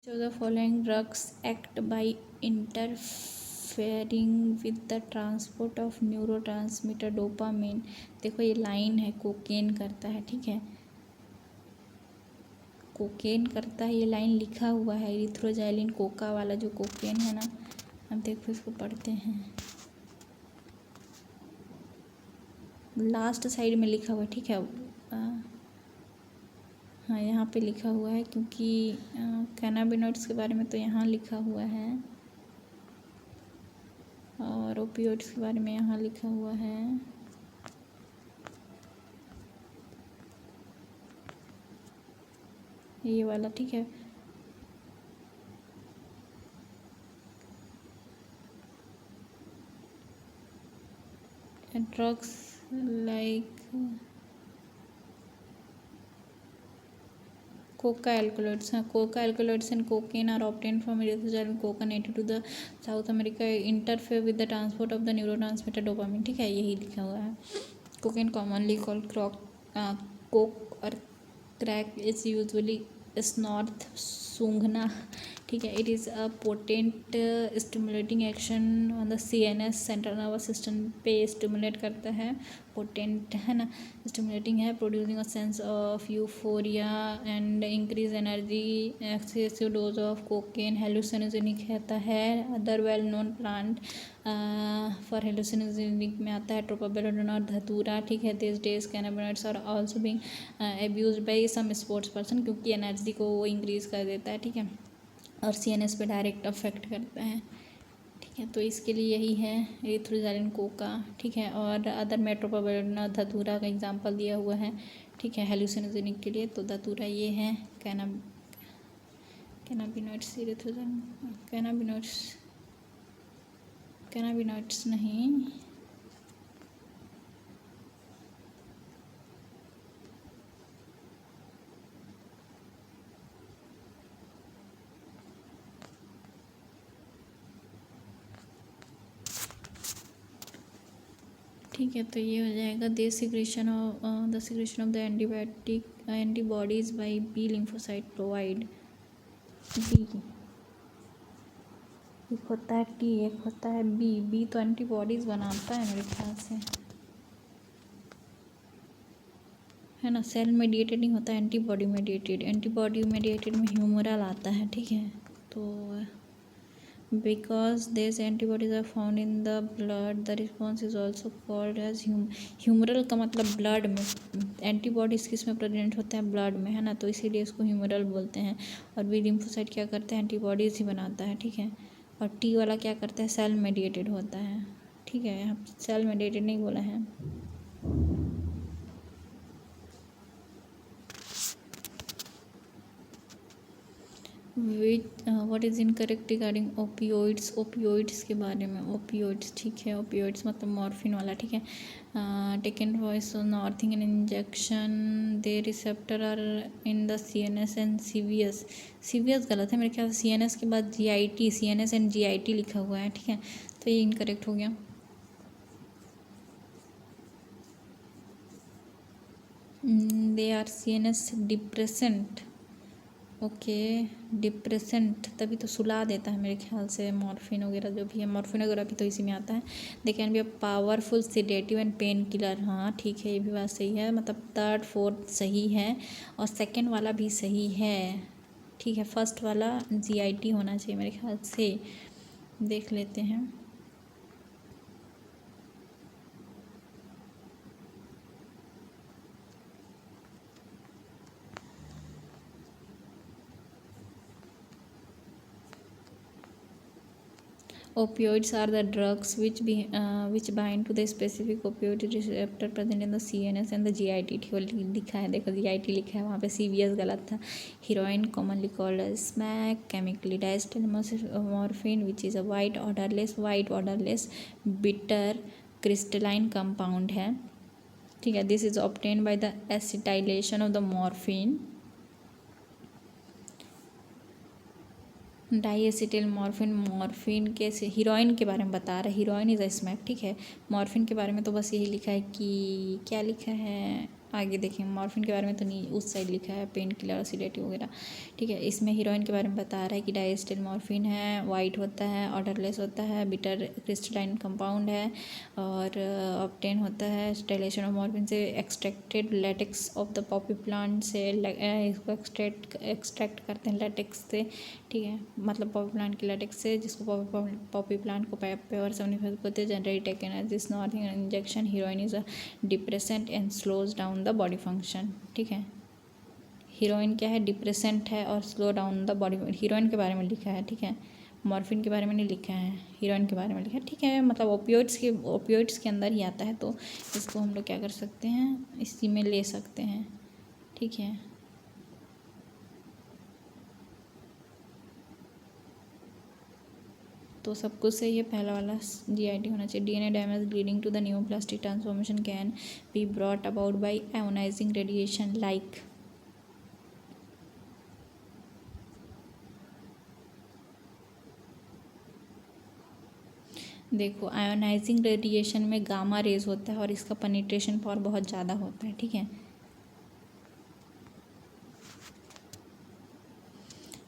So the following drugs act by interfering with the transport of neurotransmitter dopamine। देखो ये line है, cocaine करता है, ठीक है, कोकेन करता है, ये लाइन लिखा हुआ है। इरिथ्रोजाइलिन कोका वाला जो कोकेन है ना, अब देखो इसको पढ़ते हैं, लास्ट साइड में लिखा हुआ है, ठीक है। हाँ यहाँ पे लिखा हुआ है, क्योंकि कैनाबिनॉइड्स के बारे में तो यहाँ लिखा हुआ है और ओपियोइड्स के बारे में यहाँ लिखा हुआ है। ये वाला, ठीक है। Drugs like coca alkaloids, coca alkaloids and cocaine are obtained from erythrozyline coca native to the South America, interfere with the transport of the neurotransmitter dopamine, ठीक है, यही लिखा हुआ है। cocaine commonly called coke और crack is usually snort, सूंघना, ठीक है। It is a potent stimulating action on the CNS, central nervous system पे स्टिमुलेट करता है, पोटेंट है ना, स्टिमुलेटिंग है, producing a sense of euphoria and increase energy. Excessive dose of cocaine hallucinogenic रहता है। Other well known plant for hallucinogenic में आता है ट्रोपाबेलोडोना और धतूरा, ठीक है। This days cannabinoids are also being abused by some sports person, क्योंकि एनर्जी को वो इंक्रीज कर देता है, ठीक है, और CNS पे डायरेक्ट अफेक्ट करता है, ठीक है। तो इसके लिए यही है एरिथ्रोजाइलिन कोका, ठीक है। और अदर मेट्रोपाबेलोडोना धतूरा का एग्जांपल दिया हुआ है, ठीक है, हेलुसिनोजेनिक के लिए। तो धतूरा ये है, कैनाबिनॉइड्स, एरिथ्रोजाइलिन कैनाबिनॉइड्स नहीं, ठीक है। तो ये हो जाएगा the secretion of the antibodies by B lymphocyte provide. B एक होता है T, एक होता है बी तो एंटीबॉडीज बनाता है मेरे ख्याल से, है ना। सेल मेडिएटेड नहीं होता, एंटीबॉडी मेडिएटेड में ह्यूमरल आता है, ठीक है। तो because this antibodies are found in the blood the response is also called as humoral का मतलब ब्लड में, एंटीबॉडीज किस में प्रेजेंट होते हैं, ब्लड में, है ना, तो इसीलिए इसको ह्यूमरल बोलते हैं। और बी लिम्फोसाइट क्या करते हैं, एंटीबॉडीज ही बनाता है, ठीक है। और टी वाला क्या करता है, सेल मेडिएटेड होता है, ठीक है, यहाँ सेल मेडिएटेड नहीं बोला है। What is incorrect regarding opioids के बारे में, ओपियोइड्स, ठीक है, ओपियोइड्स मतलब मॉर्फिन वाला, ठीक है। Taken voice northing an injection they receptor are in the CNS and CVS गलत है मेरे ख्याल से, CNS के बाद GIT, CNS एंड GIT लिखा हुआ है, ठीक है, तो ये इनकरेक्ट हो गया। They are CNS depressant, okay, depressant, तभी तो सुला देता है मेरे ख्याल से, मॉर्फिन वगैरह जो भी है, मॉर्फिन वगैरह भी तो इसी में आता है। They can be a powerful sedative and pain killer, हाँ ठीक है, ये भी बात सही है, मतलब थर्ड फोर्थ सही है और सेकंड वाला भी सही है, ठीक है। फर्स्ट वाला GIT होना चाहिए मेरे ख्याल से, देख लेते हैं। Opioids are the drugs which bind to the specific opioid receptor present in the CNS and the GIT, ठीक लिखा है, देखो GIT लिखा है, वहाँ पे CVS गलत था। Heroin commonly called as smack, chemically diacetylmorphine which is a white odorless bitter crystalline compound है, ठीक है। This is obtained by the acetylation of the morphine, diacetyl morphine के से हीरोइन के बारे में बता रहा है, हीरोइन इज़ अ स्मैक, ठीक है। मॉर्फिन के बारे में तो बस यही लिखा है कि क्या लिखा है, आगे देखेंगे। मॉर्फिन के बारे में तो नहीं, उस साइड लिखा है पेन किलर, सिडेटिव वगैरह, ठीक है। इसमें हीरोइन के बारे में बता रहा है कि डाइस्टिल मॉर्फिन है, वाइट होता है, ऑर्डरलेस होता है, बिटर क्रिस्टलाइन कंपाउंड है और ऑब्टेन होता है स्टाइलेशन ऑफ मॉर्फिन से extracted latex of the Poppy plant से, इसको एक्सट्रैक्ट करते हैं लेटेक्स से, ठीक है, मतलब पॉपी प्लांट की लेटेक्स से, जिसको पॉपी प्लांट को pure 75% generally taken as this northing injection. Heroin is a depressant and slows down the body function, ठीक है। हीरोइन क्या है, डिप्रेसेंट है और slow down the body, heroin के बारे में लिखा है, ठीक है, मॉर्फिन के बारे में नहीं लिखा है, हीरोइन के बारे में लिखा है, ठीक है। मतलब ओपियोइड्स के अंदर ही आता है, तो इसको हम लोग क्या कर सकते हैं, इसी में ले सकते हैं, ठीक है। तो सब कुछ सही है। पहला वाला GIT होना चाहिए। DNA damage leading to the neoplastic transformation can be brought about by ionizing radiation like, देखो आयोनाइजिंग रेडिएशन में गामा रेज होता है और इसका पेनिट्रेशन पावर बहुत ज़्यादा होता है, ठीक है।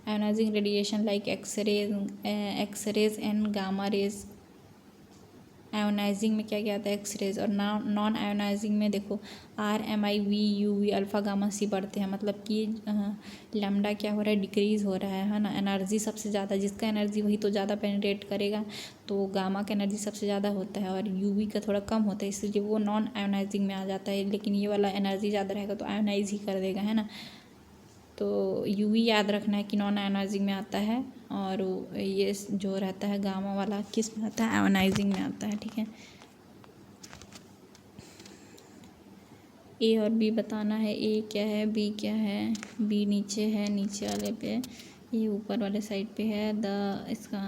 Ionizing radiation like x-rays and gamma rays. Ionizing में क्या क्या आता है, एक्सरेज, और नॉन आयोनाइजिंग में देखो RMI, UV, अल्फ़ा, गामा, सी बढ़ते हैं, मतलब कि लैम्डा क्या हो रहा है, डिक्रीज़ हो रहा है ना। एनर्जी सबसे ज़्यादा, जिसका एनर्जी वही तो ज़्यादा पेनिट्रेट करेगा, तो गामा का एनर्जी सबसे ज़्यादा होता है और UV का थोड़ा कम होता है, इसलिए वो नॉन आयोनाइजिंग में आ जाता है। लेकिन ये वाला एनर्जी ज़्यादा रहेगा तो आयोनाइज ही कर देगा, है ना। तो UV याद रखना है कि नॉन आयोनाइजिंग में आता है, और ये जो रहता है गामा वाला किस में आता है, आयोनाइजिंग में आता है, ठीक है। A और B बताना है, A क्या है, B क्या है। B नीचे है, नीचे वाले पे, ये ऊपर वाले साइड पे है। इसका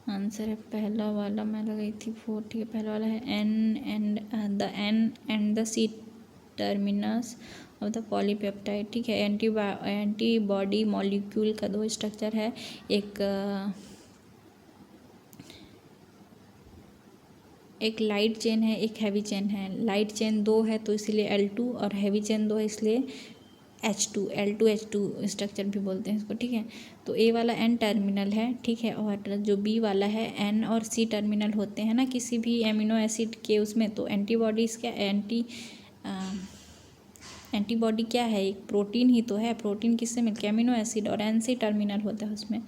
आंसर है पहला वाला, मैं लगाई थी 4, ठीक है। पहला वाला है N and the C terminus of the polypeptide, ठीक है। एंटीबॉडी मॉलिक्यूल का 2 स्ट्रक्चर है, एक लाइट चेन है, एक हैवी चेन है। लाइट चेन 2 है तो इसलिए L2, और हैवी चेन 2 है इसलिए H2, L2H2 स्ट्रक्चर भी बोलते हैं इसको, ठीक है। तो A वाला N टर्मिनल है, ठीक है, और जो B वाला है N और C टर्मिनल होते हैं ना किसी भी एमिनो एसिड के उसमें। तो एंटीबॉडीज़ क्या, एंटीबॉडी क्या है, एक प्रोटीन ही तो है। प्रोटीन किससे मिलके, एमिनो एसिड, और N से टर्मिनल होता है उसमें,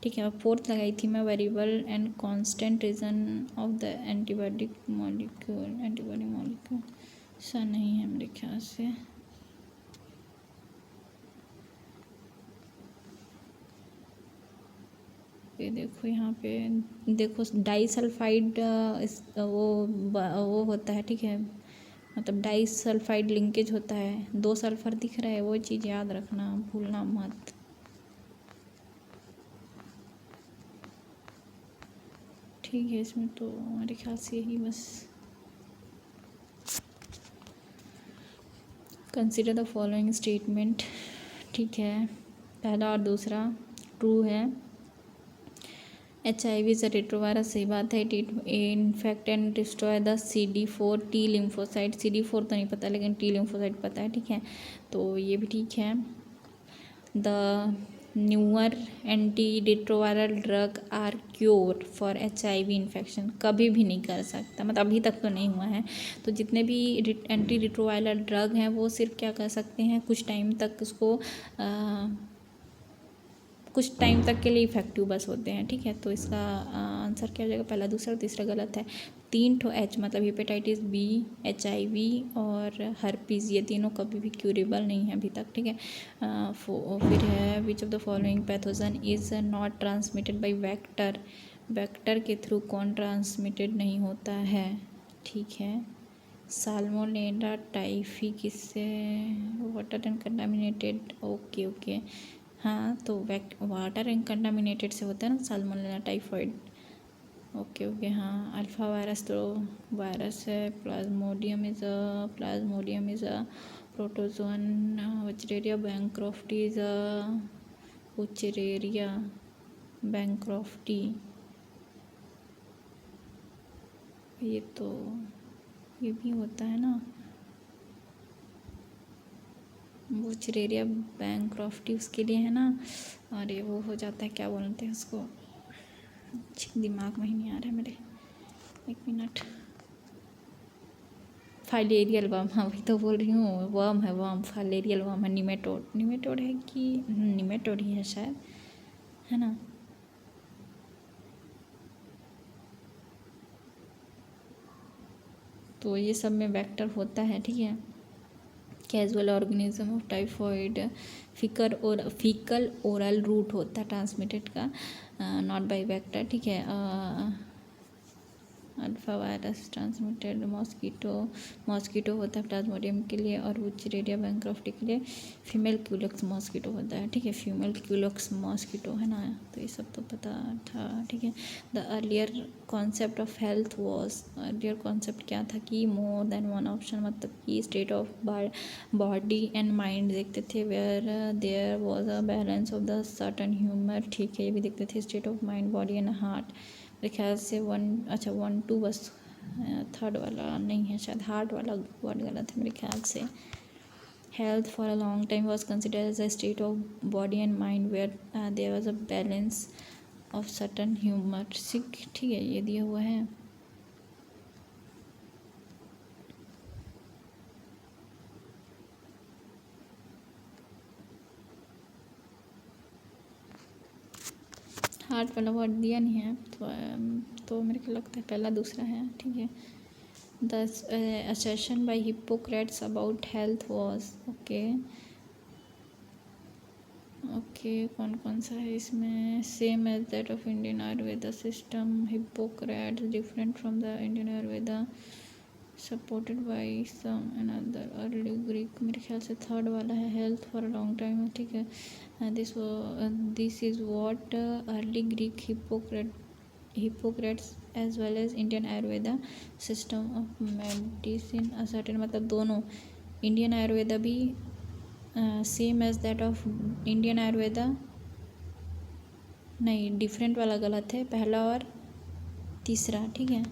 ठीक है। और 4th लगाई थी मैं, variable and constant region of the antibody molecule ऐसा नहीं है मेरे ख्याल से। ये देखो यहाँ पे, देखो डाइसल्फाइड वो होता है, ठीक है, मतलब डाइसल्फाइड लिंकेज होता है। 2 सल्फर दिख रहा है, वो चीज़ याद रखना, भूलना मत, ठीक है। इसमें तो मेरे ख्याल से यही बस। कंसिडर द फॉलोइंग स्टेटमेंट, ठीक है, पहला और दूसरा ट्रू है। HIV इज अ रेट्रोवायरस, सही बात है। It infect and destroy the CD4 T lymphocyte. CD4 तो नहीं पता लेकिन T लिम्फोसाइट पता है, ठीक है, तो ये भी ठीक है। The newer anti retroviral drug are cure for HIV infection, कभी भी नहीं कर सकता, मतलब अभी तक तो नहीं हुआ है। तो जितने भी एंटी रिट्रोवायरल ड्रग हैं वो सिर्फ क्या कर सकते हैं, कुछ टाइम तक उसको कुछ टाइम तक के लिए इफेक्टिव बस होते हैं, ठीक है। तो इसका आंसर क्या हो जाएगा, पहला, दूसरा, तीसरा गलत है। 3 ठो H मतलब हेपेटाइटिस B, HIV और हर्पीज़, ये तीनों कभी भी क्यूरेबल नहीं है अभी तक, ठीक है। फिर है which of the following pathogen is not transmitted by vector, vector के थ्रू कौन ट्रांसमिटेड नहीं होता है, ठीक है। साल्मोनेला टाइफी किससे, वाटर एंड कंटामिनेटेड, ओके, हाँ, तो वाटर एंड कंटामिनेटेड से होता है ना साल्मोनेला टाइफॉइड, ओके, हाँ। अल्फा वायरस तो वायरस है। Plasmodium is a protozoan. Wuchereria bancrofti is a wuchereria bancrofti, ये भी होता है ना, वो चिरेरिया बैंक्रॉफ्टी उसके लिए है ना, और ये वो हो जाता है, क्या बोलते हैं उसको, दिमाग में ही नहीं आ रहा है मेरे, एक मिनट। फाइलेरियल वर्म, हाँ वही तो बोल रही हूँ, वर्म है वर्म, फाइलेरियल वर्म है, निमेटोड, निमेटोड है कि निमेटोड ही है शायद, है ना। तो ये सब में वेक्टर होता है, ठीक है। Casual organism of typhoid, faecal oral route होता है ट्रांसमिटेड का, नॉट बाय वेक्टर, ठीक है। अल्फा वायरस ट्रांसमिटेड मॉस्किटो होता है प्लाज्मोडियम के लिए, और वुचेरिया बैंक्रॉफ्टी के लिए फीमेल क्यूलेक्स मॉस्किटो होता है, ठीक है। फीमेल क्यूलेक्स मॉस्किटो है ना, तो ये सब तो पता था, ठीक है। The earlier concept of health was, earlier concept क्या था कि मोर देन वन ऑप्शन, मतलब कि state of body and mind देखते थे, where there was a balance of the certain humour, ठीक है। ये भी देखते थे state of mind, body and heart. मेरे ख्याल से 1 2 बस, थर्ड वाला नहीं है शायद, हार्ट वाला वर्ड गलत है मेरे ख्याल से। Health for a long time was considered as a state of body and mind where there was a balance of certain humour, ठीक है, ये दिया हुआ है। हार्ट वाला वर्ड दिया नहीं है, तो मेरे को लगता है पहला दूसरा है, ठीक है। The assertion by Hippocrates about health was, okay कौन कौन सा है इसमें, same as that of Indian Ayurveda system, Hippocrates different from the Indian Ayurveda, supported by some another early Greek, मेरे ख्याल से थर्ड वाला है, health for a long time, ठीक है। This is what early Greek Hippocrates as well as Indian Ayurveda system of medicine ascertain, मतलब दोनों Indian Ayurveda भी same as that of Indian Ayurveda, नहीं डिफरेंट वाला गलत है, पहला और तीसरा, ठीक है,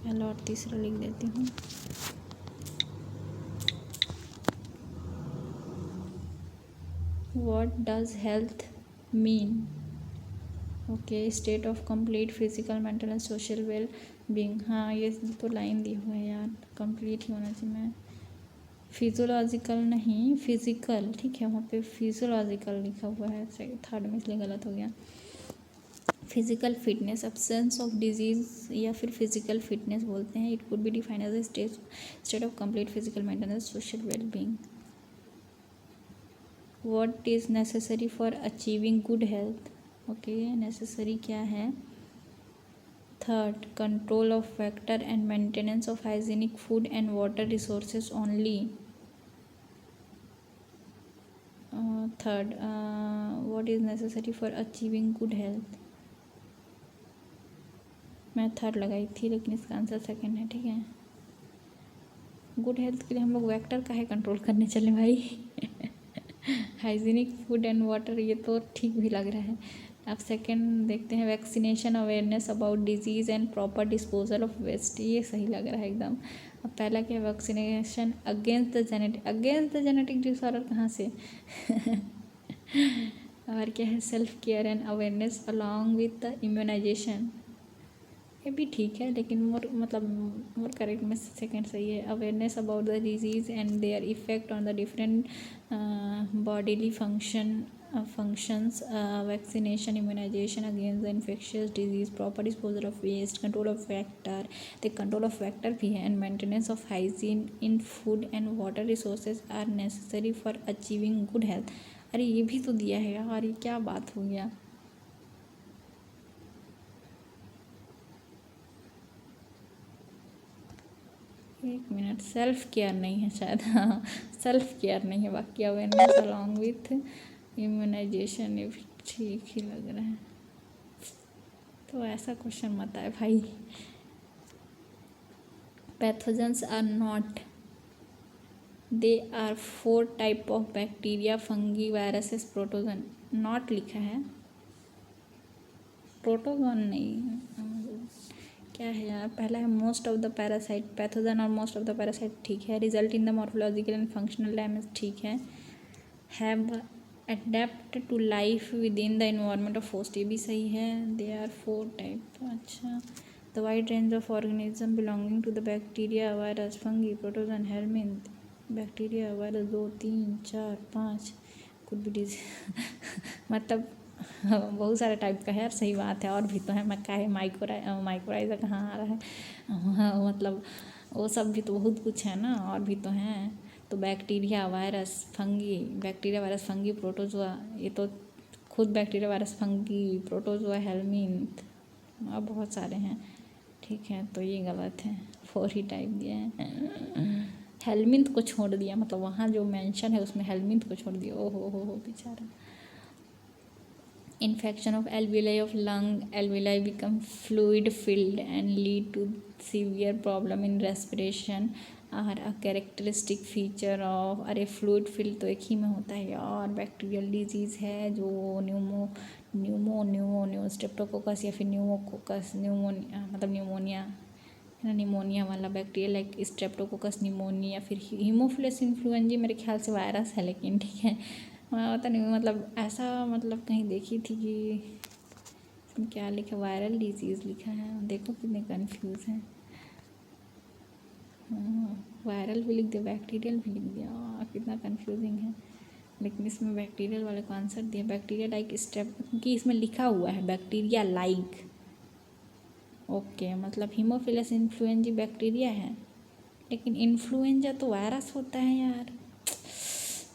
पहला और तीसरा लिख देती हूँ। What does health mean, okay, state of complete physical mental and social well being, हाँ ये तो लाइन दी हुआ है यार, कंप्लीट ही होना चाहिए, फिजियोलॉजिकल नहीं फिजिकल, ठीक है, वहाँ पे फिजियोलॉजिकल लिखा हुआ है, थर्ड में इसलिए गलत हो गया। Physical fitness, absence of disease या फिर फिजिकल फिटनेस बोलते हैं, it could be defined as a state of complete physical maintenance social well being. What is necessary for achieving good health, okay, necessary क्या है। Third, control of factor and maintenance of hygienic food and water resources only. Third, what is necessary for achieving good health, मैं third लगाई थी लेकिन इसका answer second है, ठीक है। गुड हेल्थ के लिए हम लोग वेक्टर काहे कंट्रोल करने चले भाई हाइजीनिक फूड एंड वाटर, ये तो ठीक भी लग रहा है। अब सेकंड देखते हैं, vaccination awareness about disease and proper disposal of waste, ये सही लग रहा है एकदम। अब पहला क्या है, vaccination against the genetic disorder, कहाँ से और क्या है, self care and awareness along with the immunization, ये भी ठीक है लेकिन मोर करेक्ट में सेकंड सही है। Awareness about the disease and their effect on the different bodily functions, vaccination, immunization against the infectious disease, proper disposal of waste, control of vector, the control of vector भी है, and maintenance of hygiene in food and water resources are necessary for achieving good health। अरे ये भी तो दिया है यार, ये क्या बात हो गया। एक मिनट, सेल्फ केयर नहीं है शायद, हाँ सेल्फ केयर नहीं है, बाकी अवेयरनेस अलॉन्ग विथ इम्यूनाइजेशन, ये भी ठीक ही लग रहा है। तो ऐसा क्वेश्चन मत आए भाई। Pathogens are not, they are 4 type of bacteria, fungi, viruses, protozoan, not लिखा है, प्रोटोजन नहीं, क्या है यार, पहला है most of the parasite, pathogen और मोस्ट ऑफ द पैरासाइट ठीक है, result in the morphological and functional damage ठीक है, have adapt to life with in the environment of host, ये भी सही है। They are 4 type. अच्छा, the wide range of organism belonging to the bacteria, virus, fungi, protozoan, helminth. Bacteria, virus 2, 3, 4, 5 कुछ भी डिज मतलब बहुत सारे टाइप का है यार, सही बात है। और भी तो है, मक्का है, माइक्रोराइजा कहाँ आ रहा है मतलब वो सब भी तो बहुत कुछ है ना, और भी तो हैं। तो bacteria, virus, fungi, bacteria, virus, fungi, protozoa, ये तो खुद bacteria, virus, fungi, protozoa, helminth, और बहुत सारे हैं। ठीक है, तो ये गलत है, 4 ही टाइप दिए हैं। हेलमिंथ को छोड़ दिया, मतलब वहाँ जो मेंशन है उसमें हेलमिंथ को छोड़ दिया। ओहो हो बेचारा। Infection of alveoli of lung, alveoli become fluid filled and lead to severe problem in respiration are a characteristic feature of, अरे फ्लूइड फिल तो एक ही में होता है यार, बैक्टीरियल डिजीज़ है जो न्यूमो स्ट्रेप्टोकोकस या फिर न्यूमोकोकस, न्यूमोनिया मतलब न्यूमोनिया है ना, निमोनिया वाला बैक्टीरिया लाइक स्ट्रेप्टोकोकस निमोनिया, फिर हीमोफिलस इन्फ्लुएंजा मेरे ख्याल से वायरस है, लेकिन ठीक है पता नहीं, मतलब ऐसा मतलब कहीं देखी थी कि इसमें क्या लिखा, वायरल डिजीज़ लिखा है। देखो कितने कन्फ्यूज़ हैं, वायरल भी लिख दिया, बैक्टीरियल भी लिख दिया, कितना कन्फ्यूजिंग है। लेकिन इसमें बैक्टीरियल वाले को आंसर दिया, बैक्टीरिया लाइक स्ट्रेप, क्योंकि इसमें लिखा हुआ है बैक्टीरिया लाइक। ओके, मतलब हीमोफिलस इन्फ्लुएंजा बैक्टीरिया है, लेकिन इन्फ्लुएंजा तो वायरस होता है यार,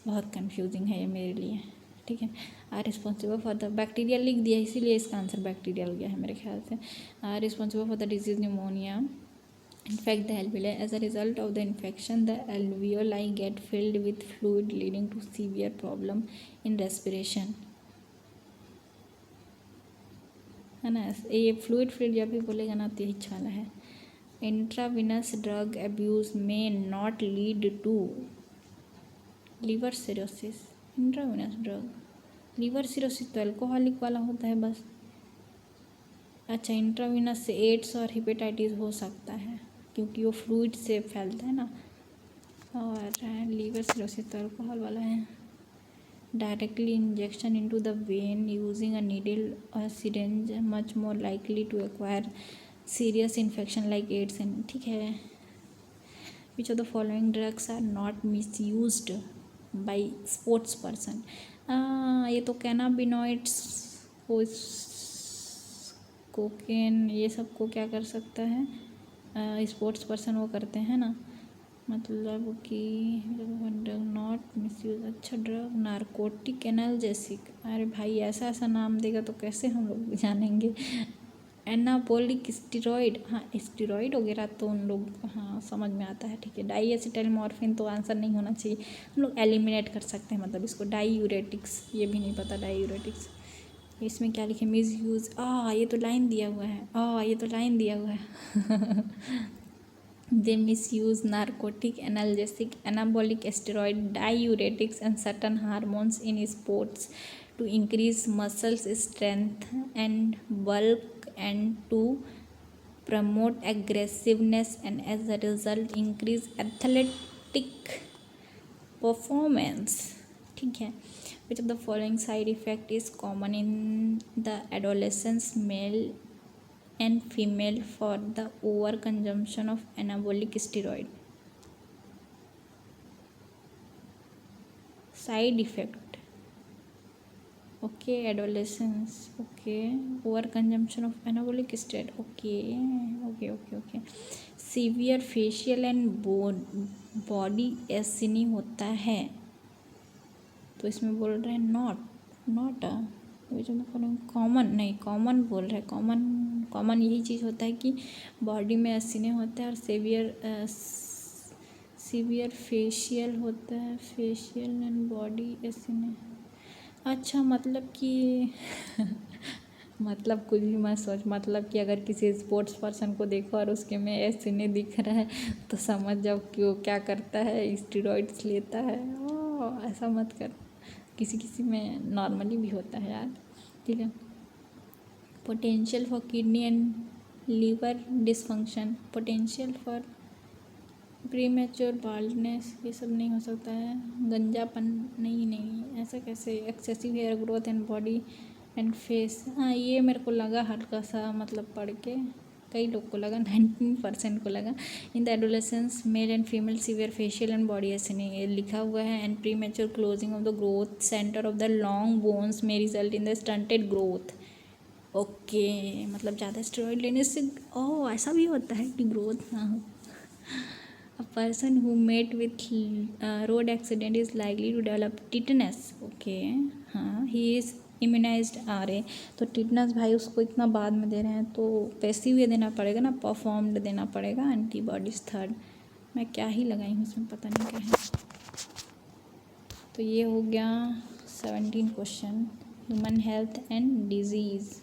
बहुत कंफ्यूजिंग है ये मेरे लिए। ठीक है, are responsible for the, bacteria लिख दिया इसीलिए इसका आंसर बैक्टीरियल गया है मेरे ख्याल से। Are responsible for the disease pneumonia, infect the alveoli. As a result of the infection, the alveoli get filled with fluid, leading to severe problem in respiration. है ना, ये फ्लूइड फिल्ड जब भी बोलेगा ना तो यही वाला है। इंट्राविनस ड्रग अब्यूज में not lead to liver cirrhosis. Intravenous drug, liver cirrhosis तो अल्कोहलिक वाला होता है बस। अच्छा, इंट्राविनस से एड्स और हेपेटाइटिस हो सकता है क्योंकि वो फ्लूइड से फैलता है ना, और लीवर सिरोसिस तो अल्कोहल वाला है। Directly injection into the vein using a needle और syringe much more likely to acquire serious infection like AIDS and, ठीक है। Which of the following drugs are not misused by sports person. ये तो cannabinoids को, cocaine, ये सब को क्या कर सकता है, स्पोर्ट्स पर्सन वो करते हैं ना, मतलब कि ड्रग नॉट मिसयूज। अच्छा, ड्रग नारकोटिक एनाल्जेसिक, अरे भाई ऐसा ऐसा नाम देगा तो कैसे हम लोग जानेंगे। एनाबोलिक स्टीरॉइड, हाँ स्टीरॉइड वगैरह तो उन लोग हाँ समझ में आता है, ठीक है। डाईएसिटाइल मॉर्फिन तो आंसर नहीं होना चाहिए, हम लोग एलिमिनेट कर सकते हैं मतलब इसको। डाईयूरेटिक्स, ये भी नहीं पता डाईयूरेटिक्स। इसमें क्या लिखे, मिस यूज, ये तो लाइन दिया हुआ है, ये तो लाइन दिया हुआ है They misuse narcotic, analgesic, anabolic steroid, diuretics and certain hormones in sports to increase muscle strength and bulk and to promote aggressiveness and as a result increase athletic performance. ठीक है, which of the following side effect is common in the adolescents male and female for the overconsumption of anabolic steroid? Side effect, okay, adolescence, okay, overconsumption of anabolic steroid, okay. Severe facial and body acne होता है, तो इसमें बोल रहे हैं not common, नहीं common बोल रहे हैं, कॉमन यही चीज़ होता है कि बॉडी में एसिने होता है, और सीवियर फेशियल होता है, फेशियल एंड बॉडी एसिने। अच्छा, मतलब कि मतलब कुछ भी मत सोच, मतलब कि अगर किसी स्पोर्ट्स पर्सन को देखो और उसके में एसिने दिख रहा है तो समझ जाओ कि वो क्या करता है, स्टेरॉइड्स लेता है। ऐसा मत कर, किसी में नॉर्मली भी होता है यार, ठीक है। Potential for kidney and liver dysfunction, potential for premature baldness, ये सब नहीं हो सकता है। गंजापन, नहीं ऐसा कैसे। Excessive hair growth and body and face, हाँ ये मेरे को लगा हल्का सा, मतलब पढ़ के कई लोग को लगा, 19% को लगा। In the adolescence male and female severe facial and body acne, ये लिखा हुआ है। And premature closing of the growth centre of the long bones may result in the stunted growth. Okay, मतलब ज़्यादा स्टेरॉइड लेने से ओह ऐसा भी होता है कि ग्रोथ ना हो। A person who met with road accident is likely to develop tetanus. Okay, हाँ, he is immunized RA, तो टिटनस भाई उसको इतना बाद में दे रहे हैं तो पैसिव ये देना पड़ेगा ना, परफॉर्म्ड देना पड़ेगा। एंटीबॉडीज थर्ड, मैं क्या ही लगाई हूँ इसमें, पता नहीं क्या है। तो ये हो गया 17 question, human health and disease.